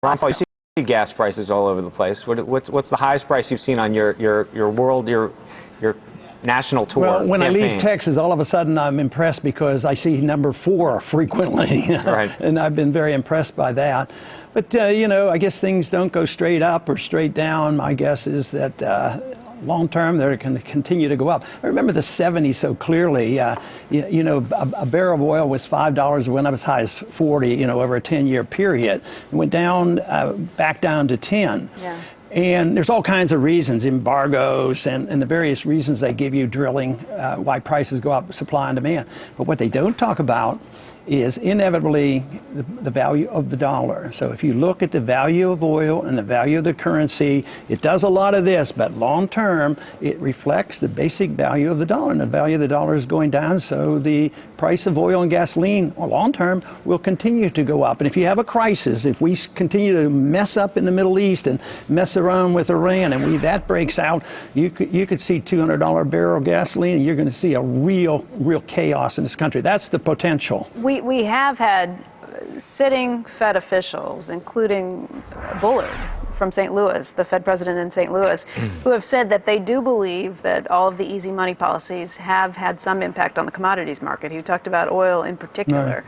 Ron, you see gas prices all over the place. What's the highest price you've seen on your national tour? Well, when campaign? I leave Texas, all of a sudden I'm impressed because I see number 4 frequently. Right. And I've been very impressed by that. But, you know, I guess things don't go straight up or straight down. My guess is that long term, they're going to continue to go up. I remember the 70s so clearly. You know, a barrel of oil was $5, went up as high as 40, you know, over a 10-year period. It went down, back down to 10. Yeah. And there's all kinds of reasons, embargoes and the various reasons they give you drilling, why prices go up, supply and demand. But what they don't talk about is inevitably the value of the dollar. So if you look at the value of oil and the value of the currency, it does a lot of this, but long term, it reflects the basic value of the dollar. And the value of the dollar is going down, so the price of oil and gasoline, long term, will continue to go up. And if you have a crisis, if we continue to mess up in the Middle East and mess around with Iran, and that breaks out, you could see $200 barrel gasoline, and you're going to see a real chaos in this country. That's the potential. We have had sitting Fed officials, including Bullard from St. Louis, the Fed president in St. Louis, who have said that they do believe that all of the easy money policies have had some impact on the commodities market. He talked about oil in particular.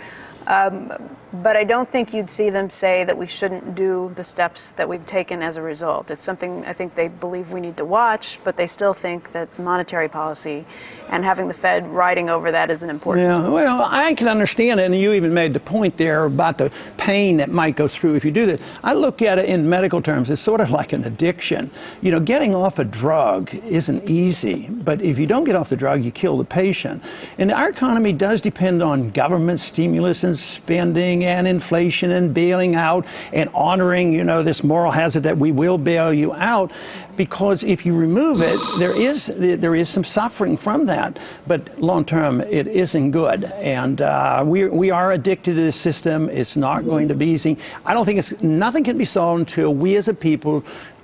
Right. But I don't think you'd see them say that we shouldn't do the steps that we've taken as a result. It's something I think they believe we need to watch, but they still think that monetary policy and having the Fed riding over that is an important tool. Well, I can understand it, and you even made the point there about the pain that might go through if you do that. I look at it in medical terms. It's sort of like an addiction. You know, getting off a drug isn't easy, but if you don't get off the drug, you kill the patient. And our economy does depend on government stimulus and spending and inflation and bailing out and honoring, you know, this moral hazard that we will bail you out, because if you remove it, there is some suffering from that. But long term, it isn't good. And we are addicted to this system. It's not going to be easy. I don't think nothing can be solved until we as a people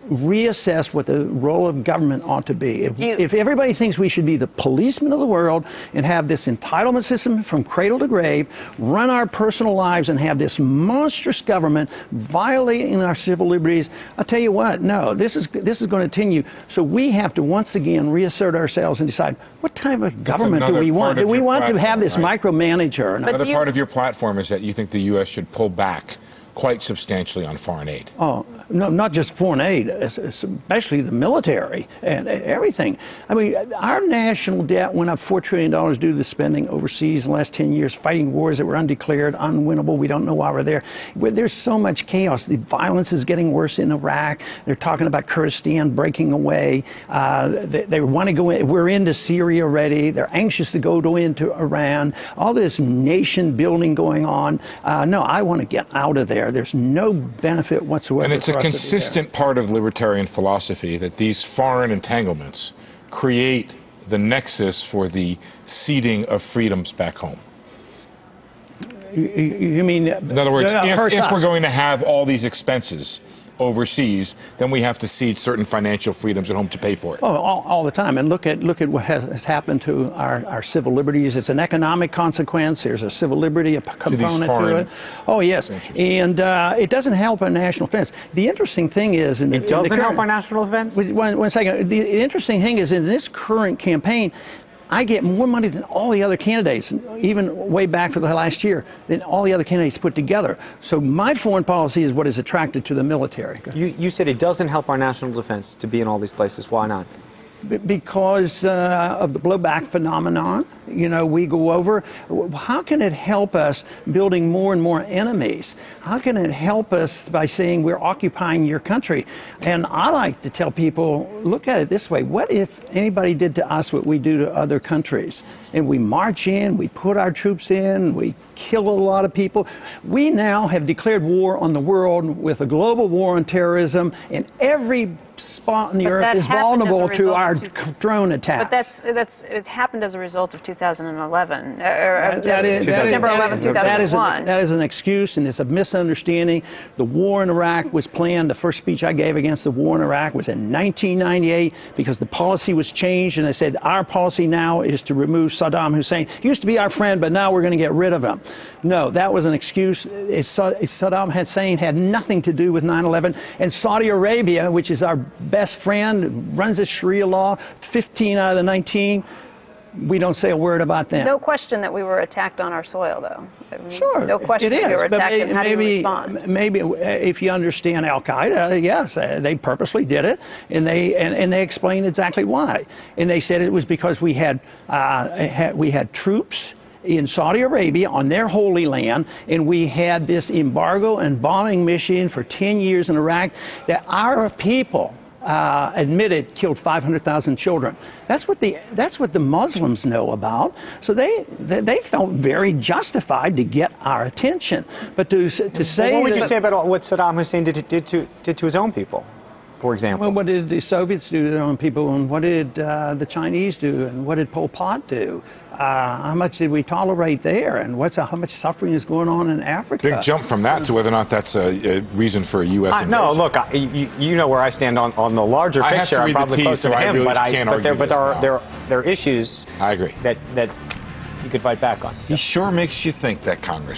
reassess what the role of government ought to be. If everybody thinks we should be the policemen of the world and have this entitlement system from cradle to grave, run our personal lives and have this monstrous government violating our civil liberties, I'll tell you what, no, this is going to continue. So we have to once again reassert ourselves and decide what type of government do we want? Do we want to have this micromanager? Another part of your platform is that you think the U.S. should pull back quite substantially on foreign aid. Oh, no, not just foreign aid, especially the military and everything. I mean, our national debt went up $4 trillion due to the spending overseas in the last 10 years, fighting wars that were undeclared, unwinnable. We don't know why we're there. There's so much chaos. The violence is getting worse in Iraq. They're talking about Kurdistan breaking away. They want to go in. We're into Syria already. They're anxious to go into Iran. All this nation building going on. No, I want to get out of there. There's no benefit whatsoever. And it's a consistent part of libertarian philosophy that these foreign entanglements create the nexus for the ceding of freedoms back home. You mean, in other words, if we're going to have all these expenses overseas, then we have to cede certain financial freedoms at home to pay for it. Oh, all the time. And look at what has happened to our civil liberties. It's an economic consequence. There's a civil liberty component to it. Oh, yes. And it doesn't help our national defense. The interesting thing is... It doesn't help our national defense? One second. The interesting thing is in this current campaign, I get more money than all the other candidates, even way back for the last year, than all the other candidates put together. So my foreign policy is what is attracted to the military. You said it doesn't help our national defense to be in all these places. Why not? Because of the blowback phenomenon. You know, we go over. How can it help us building more and more enemies? How can it help us by saying we're occupying your country? And I like to tell people, look at it this way. What if anybody did to us what we do to other countries? And we march in, we put our troops in, we kill a lot of people. We now have declared war on the world with a global war on terrorism, and every spot on the But Earth that is happened as a vulnerable to result our of drone attacks. But it happened as a result of 2011, that September 11, is 2001. that is an excuse, and it's a misunderstanding. The war in Iraq was planned. The first speech I gave against the war in Iraq was in 1998 because the policy was changed, and I said our policy now is to remove Saddam Hussein. He used to be our friend, but now we're going to get rid of him. No, that was an excuse. Saddam Hussein had nothing to do with 9/11, and Saudi Arabia, which is our best friend, runs the Sharia law, 15 out of the 19. We don't say a word about them. No question that we were attacked on our soil, though. I mean, Sure, no question it is, that we were but attacked, and how do you respond? Maybe if you understand Al Qaeda, yes, they purposely did it, and they explained exactly why. And they said it was because we had troops in Saudi Arabia on their holy land, and we had this embargo and bombing mission for 10 years in Iraq that our people admitted killed 500,000 children. That's what the Muslims know about. So they felt very justified to get our attention. But to say what would you say about what Saddam Hussein did to his own people, for example? Well, what did the Soviets do to their own people, and what did the Chinese do, and what did Pol Pot do? How much did we tolerate there, and how much suffering is going on in Africa? Big jump from that to whether or not that's a reason for a U.S. invasion. No, look, you know where I stand on the larger I have picture. to I'm read the probably tea, closer so to I him, really but can't argue this now. there are issues. I agree. that you could fight back on. So. He sure makes you think, that Congressman.